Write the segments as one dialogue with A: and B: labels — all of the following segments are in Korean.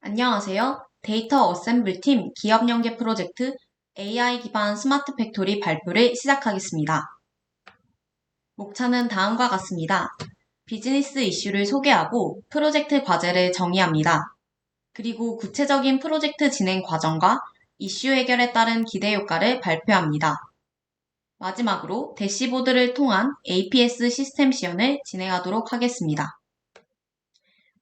A: 안녕하세요. 데이터 어셈블팀 기업 연계 프로젝트 AI 기반 스마트 팩토리 발표를 시작하겠습니다. 목차는 다음과 같습니다. 비즈니스 이슈를 소개하고 프로젝트 과제를 정의합니다. 그리고 구체적인 프로젝트 진행 과정과 이슈 해결에 따른 기대 효과를 발표합니다. 마지막으로 대시보드를 통한 APS 시스템 시연을 진행하도록 하겠습니다.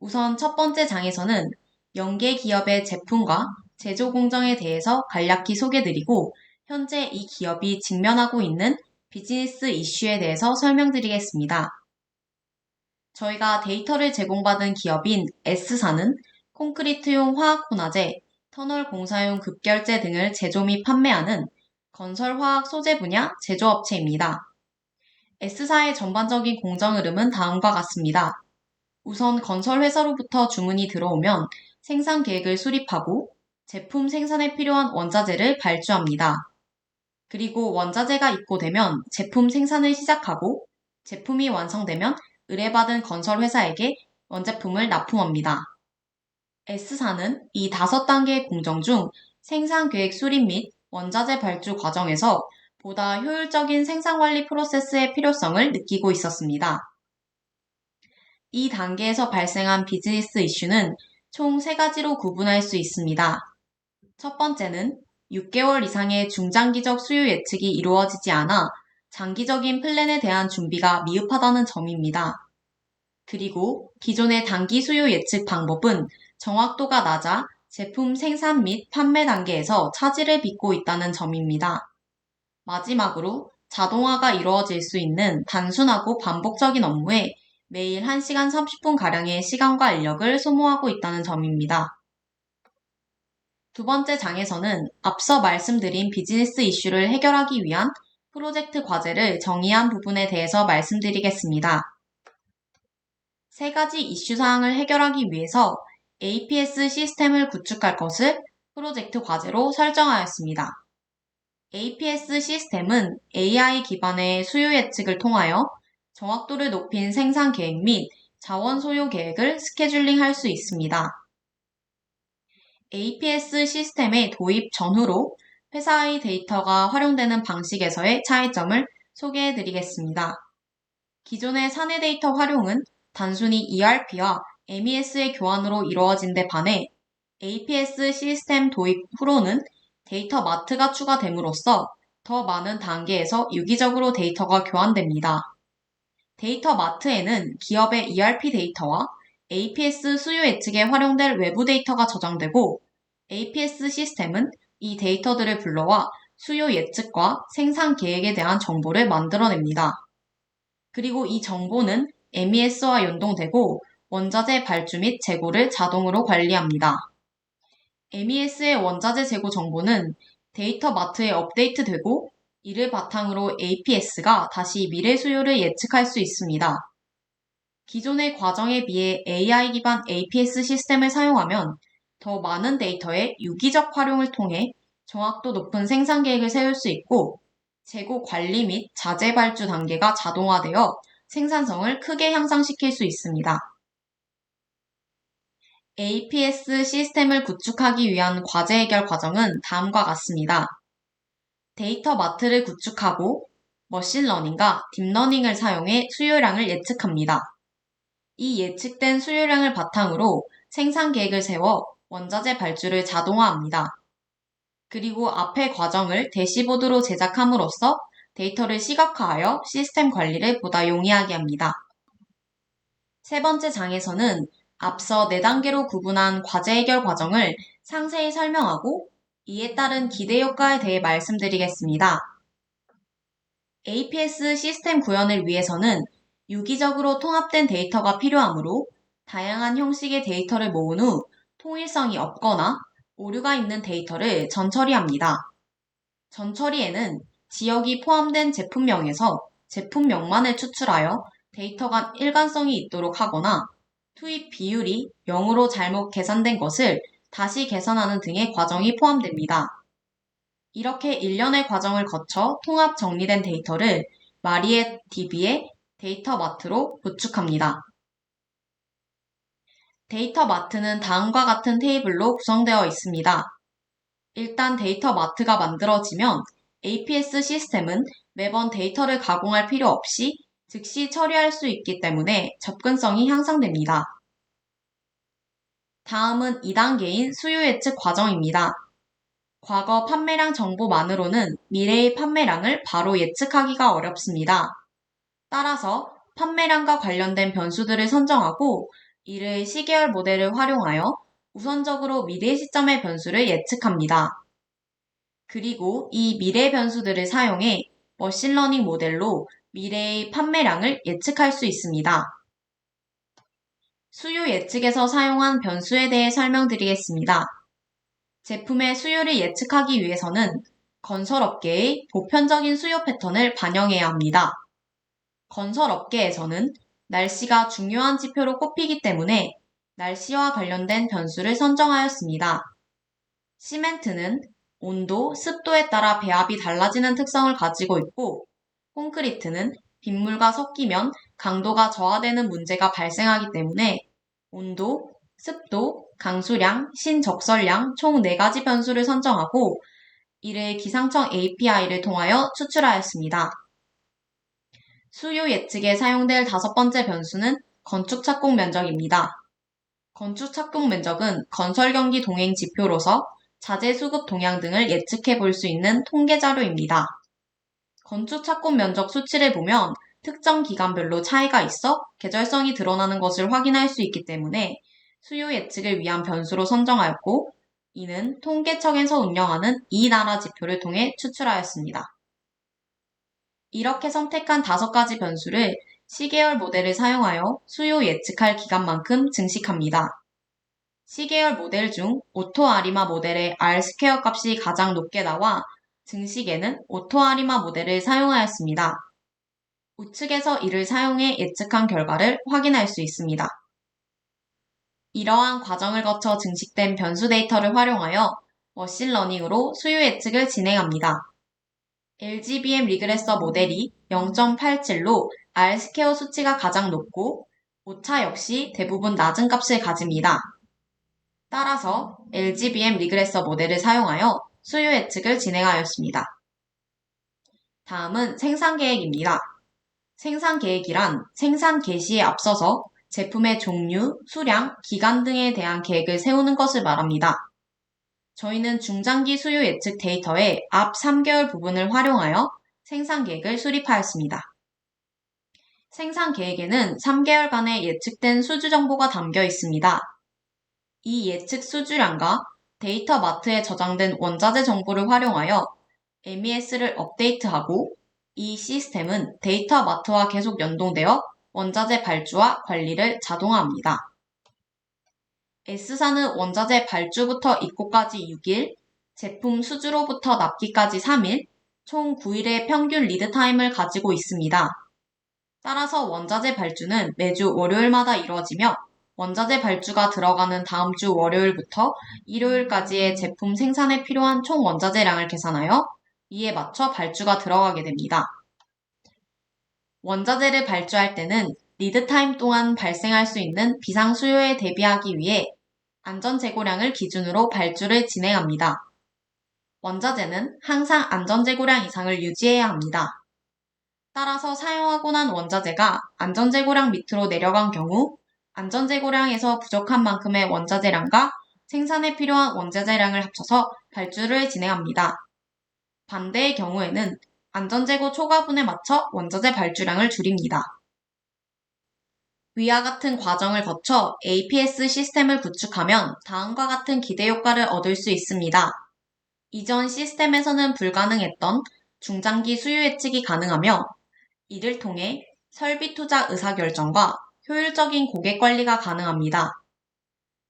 A: 우선 첫 번째 장에서는 연계 기업의 제품과 제조 공정에 대해서 간략히 소개드리고 현재 이 기업이 직면하고 있는 비즈니스 이슈에 대해서 설명드리겠습니다. 저희가 데이터를 제공받은 기업인 S사는 콘크리트용 화학분화재, 터널 공사용 급결제 등을 제조 및 판매하는 건설화학 소재 분야 제조업체입니다. S사의 전반적인 공정 흐름은 다음과 같습니다. 우선 건설회사로부터 주문이 들어오면 생산 계획을 수립하고 제품 생산에 필요한 원자재를 발주합니다. 그리고 원자재가 입고되면 제품 생산을 시작하고 제품이 완성되면 의뢰받은 건설회사에게 원제품을 납품합니다. S사는 이 5단계의 공정 중 생산 계획 수립 및 원자재 발주 과정에서 보다 효율적인 생산관리 프로세스의 필요성을 느끼고 있었습니다. 이 단계에서 발생한 비즈니스 이슈는 총 3가지로 구분할 수 있습니다. 첫 번째는 6개월 이상의 중장기적 수요 예측이 이루어지지 않아 장기적인 플랜에 대한 준비가 미흡하다는 점입니다. 그리고 기존의 단기 수요 예측 방법은 정확도가 낮아 제품 생산 및 판매 단계에서 차질을 빚고 있다는 점입니다. 마지막으로 자동화가 이루어질 수 있는 단순하고 반복적인 업무에 매일 1시간 30분가량의 시간과 인력을 소모하고 있다는 점입니다. 두 번째 장에서는 앞서 말씀드린 비즈니스 이슈를 해결하기 위한 프로젝트 과제를 정의한 부분에 대해서 말씀드리겠습니다. 3가지 이슈 사항을 해결하기 위해서 APS 시스템을 구축할 것을 프로젝트 과제로 설정하였습니다. APS 시스템은 AI 기반의 수요 예측을 통하여 정확도를 높인 생산 계획 및 자원 소요 계획을 스케줄링할 수 있습니다. APS 시스템의 도입 전후로 회사의 데이터가 활용되는 방식에서의 차이점을 소개해 드리겠습니다. 기존의 사내 데이터 활용은 단순히 ERP와 MES의 교환으로 이루어진 데 반해 APS 시스템 도입 후로는 데이터 마트가 추가됨으로써 더 많은 단계에서 유기적으로 데이터가 교환됩니다. 데이터 마트에는 기업의 ERP 데이터와 APS 수요 예측에 활용될 외부 데이터가 저장되고 APS 시스템은 이 데이터들을 불러와 수요 예측과 생산 계획에 대한 정보를 만들어냅니다. 그리고 이 정보는 MES와 연동되고 원자재 발주 및 재고를 자동으로 관리합니다. MES의 원자재 재고 정보는 데이터 마트에 업데이트되고 이를 바탕으로 APS가 다시 미래 수요를 예측할 수 있습니다. 기존의 과정에 비해 AI 기반 APS 시스템을 사용하면 더 많은 데이터의 유기적 활용을 통해 정확도 높은 생산 계획을 세울 수 있고 재고 관리 및 자재 발주 단계가 자동화되어 생산성을 크게 향상시킬 수 있습니다. APS 시스템을 구축하기 위한 과제 해결 과정은 다음과 같습니다. 데이터 마트를 구축하고 머신러닝과 딥러닝을 사용해 수요량을 예측합니다. 이 예측된 수요량을 바탕으로 생산 계획을 세워 원자재 발주를 자동화합니다. 그리고 앞의 과정을 대시보드로 제작함으로써 데이터를 시각화하여 시스템 관리를 보다 용이하게 합니다. 세 번째 장에서는 앞서 4단계로 구분한 과제 해결 과정을 상세히 설명하고 이에 따른 기대 효과에 대해 말씀드리겠습니다. APS 시스템 구현을 위해서는 유기적으로 통합된 데이터가 필요하므로 다양한 형식의 데이터를 모은 후 통일성이 없거나 오류가 있는 데이터를 전처리합니다. 전처리에는 지역이 포함된 제품명에서 제품명만을 추출하여 데이터가 일관성이 있도록 하거나 투입 비율이 0으로 잘못 계산된 것을 다시 계산하는 등의 과정이 포함됩니다. 이렇게 일련의 과정을 거쳐 통합 정리된 데이터를 마리에 DB의 데이터 마트로 구축합니다. 데이터 마트는 다음과 같은 테이블로 구성되어 있습니다. 일단 데이터 마트가 만들어지면 APS 시스템은 매번 데이터를 가공할 필요 없이 즉시 처리할 수 있기 때문에 접근성이 향상됩니다. 다음은 2단계인 수요 예측 과정입니다. 과거 판매량 정보만으로는 미래의 판매량을 바로 예측하기가 어렵습니다. 따라서 판매량과 관련된 변수들을 선정하고 이를 시계열 모델을 활용하여 우선적으로 미래 시점의 변수를 예측합니다. 그리고 이 미래 변수들을 사용해 머신러닝 모델로 미래의 판매량을 예측할 수 있습니다. 수요 예측에서 사용한 변수에 대해 설명드리겠습니다. 제품의 수요를 예측하기 위해서는 건설업계의 보편적인 수요 패턴을 반영해야 합니다. 건설업계에서는 날씨가 중요한 지표로 꼽히기 때문에 날씨와 관련된 변수를 선정하였습니다. 시멘트는 온도, 습도에 따라 배합이 달라지는 특성을 가지고 있고, 콘크리트는 빗물과 섞이면 강도가 저하되는 문제가 발생하기 때문에 온도, 습도, 강수량, 신적설량 총 4가지 변수를 선정하고 이를 기상청 API를 통하여 추출하였습니다. 수요 예측에 사용될 5번째 변수는 건축 착공 면적입니다. 건축 착공 면적은 건설 경기 동행 지표로서 자재 수급 동향 등을 예측해 볼 수 있는 통계 자료입니다. 건축 착공 면적 수치를 보면 특정 기간별로 차이가 있어 계절성이 드러나는 것을 확인할 수 있기 때문에 수요 예측을 위한 변수로 선정하였고, 이는 통계청에서 운영하는 이 나라 지표를 통해 추출하였습니다. 이렇게 선택한 5가지 변수를 시계열 모델을 사용하여 수요 예측할 기간만큼 증식합니다. 시계열 모델 중 오토아리마 모델의 R² 값이 가장 높게 나와 증식에는 오토아리마 모델을 사용하였습니다. 우측에서 이를 사용해 예측한 결과를 확인할 수 있습니다. 이러한 과정을 거쳐 증식된 변수 데이터를 활용하여 머신러닝으로 수요 예측을 진행합니다. LGBM 리그레서 모델이 0.87로 R² 수치가 가장 높고 오차 역시 대부분 낮은 값을 가집니다. 따라서 LGBM 리그레서 모델을 사용하여 수요 예측을 진행하였습니다. 다음은 생산 계획입니다. 생산 계획이란 생산 개시에 앞서서 제품의 종류, 수량, 기간 등에 대한 계획을 세우는 것을 말합니다. 저희는 중장기 수요 예측 데이터의 앞 3개월 부분을 활용하여 생산 계획을 수립하였습니다. 생산 계획에는 3개월간의 예측된 수주 정보가 담겨 있습니다. 이 예측 수주량과 데이터 마트에 저장된 원자재 정보를 활용하여 MES를 업데이트하고 이 시스템은 데이터 마트와 계속 연동되어 원자재 발주와 관리를 자동화합니다. S사는 원자재 발주부터 입고까지 6일, 제품 수주로부터 납기까지 3일, 총 9일의 평균 리드타임을 가지고 있습니다. 따라서 원자재 발주는 매주 월요일마다 이루어지며 원자재 발주가 들어가는 다음 주 월요일부터 일요일까지의 제품 생산에 필요한 총 원자재량을 계산하여 이에 맞춰 발주가 들어가게 됩니다. 원자재를 발주할 때는 리드타임 동안 발생할 수 있는 비상수요에 대비하기 위해 안전재고량을 기준으로 발주를 진행합니다. 원자재는 항상 안전재고량 이상을 유지해야 합니다. 따라서 사용하고 난 원자재가 안전재고량 밑으로 내려간 경우 안전재고량에서 부족한 만큼의 원자재량과 생산에 필요한 원자재량을 합쳐서 발주를 진행합니다. 반대의 경우에는 안전재고 초과분에 맞춰 원자재 발주량을 줄입니다. 위와 같은 과정을 거쳐 APS 시스템을 구축하면 다음과 같은 기대 효과를 얻을 수 있습니다. 이전 시스템에서는 불가능했던 중장기 수요 예측이 가능하며 이를 통해 설비 투자 의사결정과 효율적인 고객 관리가 가능합니다.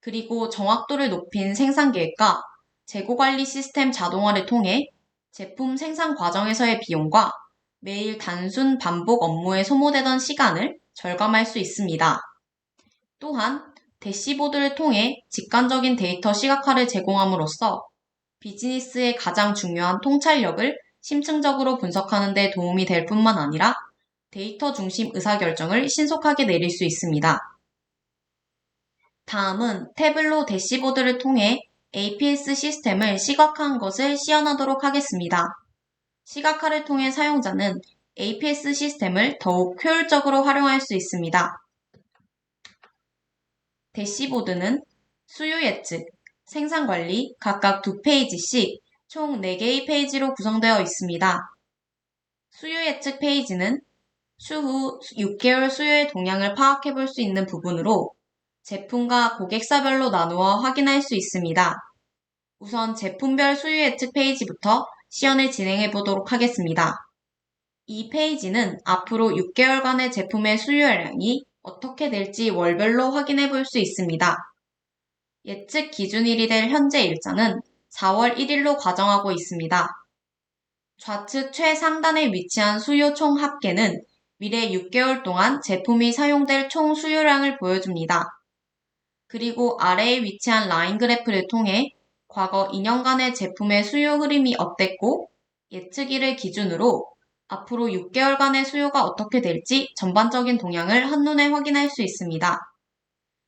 A: 그리고 정확도를 높인 생산 계획과 재고 관리 시스템 자동화를 통해 제품 생산 과정에서의 비용과 매일 단순 반복 업무에 소모되던 시간을 절감할 수 있습니다. 또한 대시보드를 통해 직관적인 데이터 시각화를 제공함으로써 비즈니스의 가장 중요한 통찰력을 심층적으로 분석하는 데 도움이 될 뿐만 아니라 데이터 중심 의사결정을 신속하게 내릴 수 있습니다. 다음은 태블로 대시보드를 통해 APS 시스템을 시각화한 것을 시연하도록 하겠습니다. 시각화를 통해 사용자는 APS 시스템을 더욱 효율적으로 활용할 수 있습니다. 대시보드는 수요 예측, 생산 관리 각각 2페이지씩 총 4개의 페이지로 구성되어 있습니다. 수요 예측 페이지는 추후 6개월 수요의 동향을 파악해 볼 수 있는 부분으로 제품과 고객사별로 나누어 확인할 수 있습니다. 우선 제품별 수요 예측 페이지부터 시연을 진행해 보도록 하겠습니다. 이 페이지는 앞으로 6개월간의 제품의 수요량이 어떻게 될지 월별로 확인해 볼 수 있습니다. 예측 기준일이 될 현재 일자는 4월 1일로 가정하고 있습니다. 좌측 최상단에 위치한 수요 총 합계는 미래 6개월 동안 제품이 사용될 총 수요량을 보여줍니다. 그리고 아래에 위치한 라인 그래프를 통해 과거 2년간의 제품의 수요 흐름이 어땠고 예측일을 기준으로 앞으로 6개월간의 수요가 어떻게 될지 전반적인 동향을 한눈에 확인할 수 있습니다.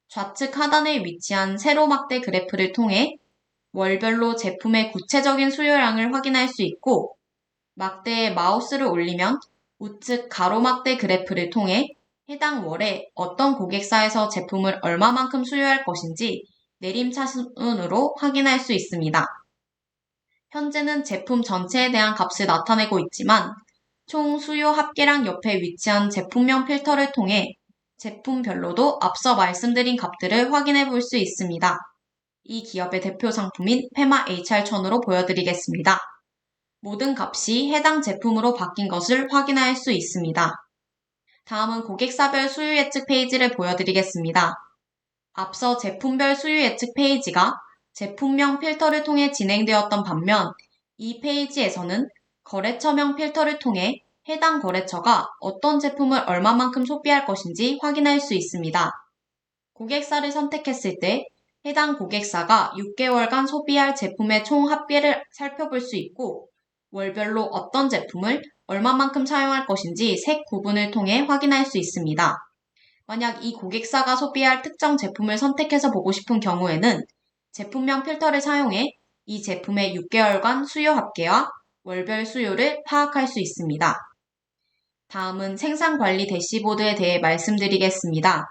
A: 좌측 하단에 위치한 세로막대 그래프를 통해 월별로 제품의 구체적인 수요량을 확인할 수 있고 막대에 마우스를 올리면 우측 가로막대 그래프를 통해 해당 월에 어떤 고객사에서 제품을 얼마만큼 수요할 것인지 내림차순으로 확인할 수 있습니다. 현재는 제품 전체에 대한 값을 나타내고 있지만 총 수요 합계량 옆에 위치한 제품명 필터를 통해 제품별로도 앞서 말씀드린 값들을 확인해 볼 수 있습니다. 이 기업의 대표 상품인 페마 HR1000으로 보여드리겠습니다. 모든 값이 해당 제품으로 바뀐 것을 확인할 수 있습니다. 다음은 고객사별 수요 예측 페이지를 보여드리겠습니다. 앞서 제품별 수요 예측 페이지가 제품명 필터를 통해 진행되었던 반면 이 페이지에서는 거래처명 필터를 통해 해당 거래처가 어떤 제품을 얼마만큼 소비할 것인지 확인할 수 있습니다. 고객사를 선택했을 때 해당 고객사가 6개월간 소비할 제품의 총 합계를 살펴볼 수 있고 월별로 어떤 제품을 얼마만큼 사용할 것인지 색 구분을 통해 확인할 수 있습니다. 만약 이 고객사가 소비할 특정 제품을 선택해서 보고 싶은 경우에는 제품명 필터를 사용해 이 제품의 6개월간 수요 합계와 월별 수요를 파악할 수 있습니다. 다음은 생산관리 대시보드에 대해 말씀드리겠습니다.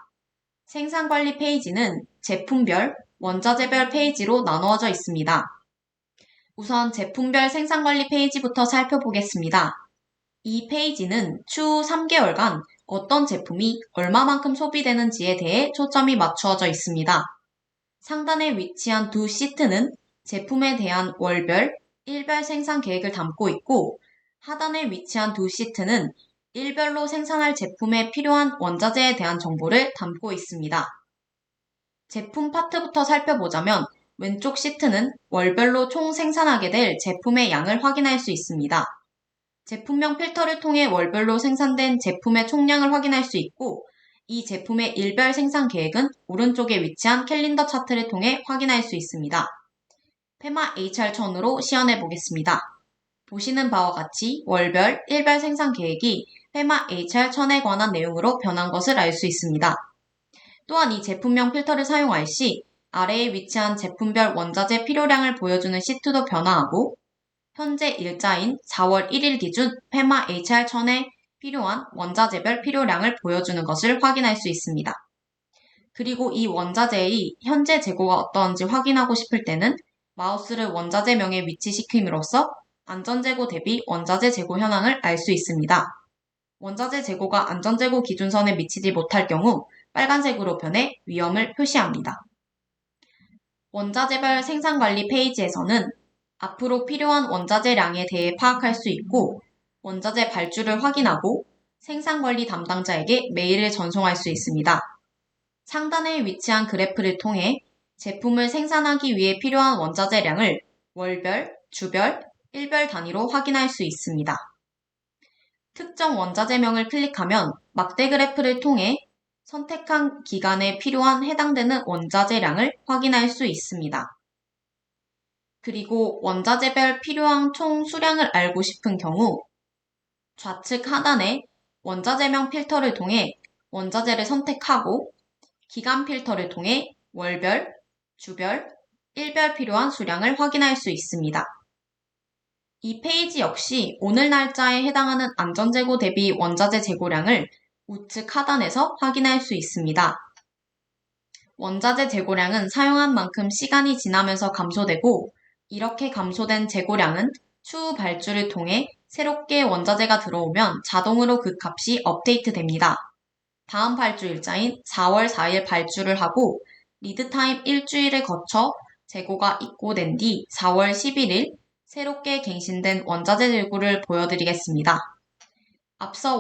A: 생산관리 페이지는 제품별, 원자재별 페이지로 나누어져 있습니다. 우선 제품별 생산관리 페이지부터 살펴보겠습니다. 이 페이지는 추후 3개월간 어떤 제품이 얼마만큼 소비되는지에 대해 초점이 맞추어져 있습니다. 상단에 위치한 두 시트는 제품에 대한 월별, 일별 생산 계획을 담고 있고 하단에 위치한 두 시트는 일별로 생산할 제품에 필요한 원자재에 대한 정보를 담고 있습니다. 제품 파트부터 살펴보자면 왼쪽 시트는 월별로 총 생산하게 될 제품의 양을 확인할 수 있습니다. 제품명 필터를 통해 월별로 생산된 제품의 총량을 확인할 수 있고 이 제품의 일별 생산 계획은 오른쪽에 위치한 캘린더 차트를 통해 확인할 수 있습니다. 페마 HR1000으로 시연해 보겠습니다. 보시는 바와 같이 월별, 일별 생산 계획이 페마 HR1000에 관한 내용으로 변한 것을 알 수 있습니다. 또한 이 제품명 필터를 사용할 시 아래에 위치한 제품별 원자재 필요량을 보여주는 시트도 변화하고 현재 일자인 4월 1일 기준 페마 HR1000에 필요한 원자재별 필요량을 보여주는 것을 확인할 수 있습니다. 그리고 이 원자재의 현재 재고가 어떠한지 확인하고 싶을 때는 마우스를 원자재명에 위치시킴으로써 안전재고 대비 원자재 재고 현황을 알 수 있습니다. 원자재 재고가 안전재고 기준선에 미치지 못할 경우 빨간색으로 변해 위험을 표시합니다. 원자재별 생산관리 페이지에서는 앞으로 필요한 원자재량에 대해 파악할 수 있고 원자재 발주를 확인하고 생산관리 담당자에게 메일을 전송할 수 있습니다. 상단에 위치한 그래프를 통해 제품을 생산하기 위해 필요한 원자재량을 월별, 주별, 일별 단위로 확인할 수 있습니다. 특정 원자재명을 클릭하면 막대 그래프를 통해 선택한 기간에 필요한 해당되는 원자재량을 확인할 수 있습니다. 그리고 원자재별 필요한 총 수량을 알고 싶은 경우 좌측 하단에 원자재명 필터를 통해 원자재를 선택하고 기간 필터를 통해 월별, 주별, 일별 필요한 수량을 확인할 수 있습니다. 이 페이지 역시 오늘 날짜에 해당하는 안전재고 대비 원자재 재고량을 우측 하단에서 확인할 수 있습니다. 원자재 재고량은 사용한 만큼 시간이 지나면서 감소되고, 이렇게 감소된 재고량은 추후 발주를 통해 새롭게 원자재가 들어오면 자동으로 그 값이 업데이트됩니다. 다음 발주 일자인 4월 4일 발주를 하고 리드타임 일주일을 거쳐 재고가 입고된 뒤 4월 11일 새롭게 갱신된 원자재 재고를 보여드리겠습니다. 앞서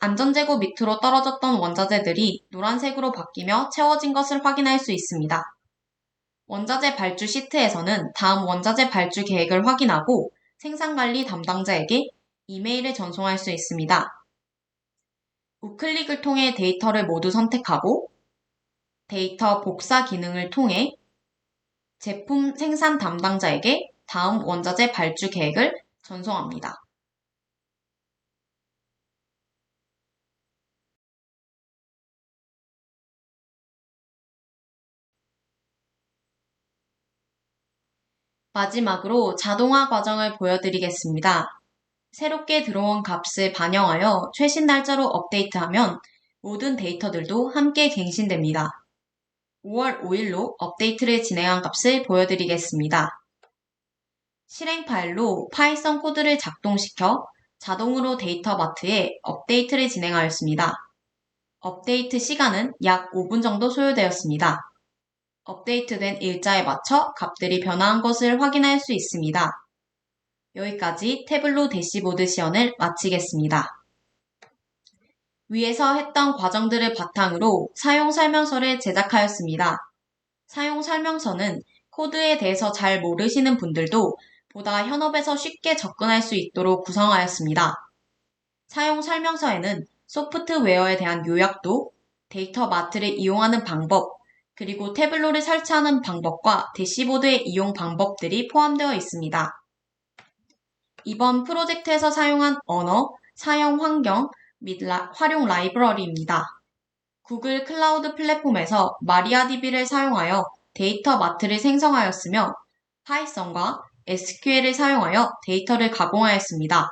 A: 안전재고 밑으로 떨어졌던 원자재들이 노란색으로 바뀌며 채워진 것을 확인할 수 있습니다. 원자재 발주 시트에서는 다음 원자재 발주 계획을 확인하고 생산관리 담당자에게 이메일을 전송할 수 있습니다. 우클릭을 통해 데이터를 모두 선택하고 데이터 복사 기능을 통해 제품 생산 담당자에게 다음 원자재 발주 계획을 전송합니다. 마지막으로 자동화 과정을 보여드리겠습니다. 새롭게 들어온 값을 반영하여 최신 날짜로 업데이트하면 모든 데이터들도 함께 갱신됩니다. 5월 5일로 업데이트를 진행한 값을 보여드리겠습니다. 실행 파일로 파이썬 코드를 작동시켜 자동으로 데이터 마트에 업데이트를 진행하였습니다. 업데이트 시간은 약 5분 정도 소요되었습니다. 업데이트된 일자에 맞춰 값들이 변화한 것을 확인할 수 있습니다. 여기까지 태블로 대시보드 시연을 마치겠습니다. 위에서 했던 과정들을 바탕으로 사용 설명서를 제작하였습니다. 사용 설명서는 코드에 대해서 잘 모르시는 분들도 보다 현업에서 쉽게 접근할 수 있도록 구성하였습니다. 사용 설명서에는 소프트웨어에 대한 요약도, 데이터 마트를 이용하는 방법, 그리고 태블로를 설치하는 방법과 대시보드의 이용 방법들이 포함되어 있습니다. 이번 프로젝트에서 사용한 언어, 사용 환경 및 활용 라이브러리입니다. 구글 클라우드 플랫폼에서 마리아DB를 사용하여 데이터 마트를 생성하였으며 파이썬과 SQL을 사용하여 데이터를 가공하였습니다.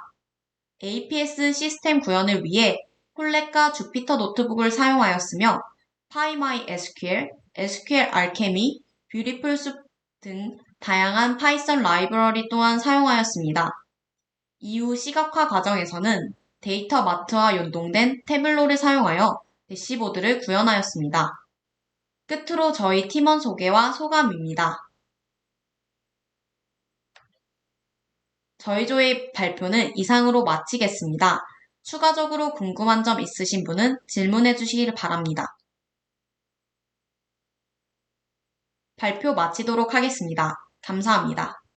A: APS 시스템 구현을 위해 콜렛과 주피터 노트북을 사용하였으며 PyMySQL, SQLAlchemy, 뷰티풀숲 등 다양한 파이썬 라이브러리 또한 사용하였습니다. 이후 시각화 과정에서는 데이터 마트와 연동된 태블로를 사용하여 대시보드를 구현하였습니다. 끝으로 저희 팀원 소개와 소감입니다. 저희 조의 발표는 이상으로 마치겠습니다. 추가적으로 궁금한 점 있으신 분은 질문해 주시길 바랍니다. 발표 마치도록 하겠습니다. 감사합니다.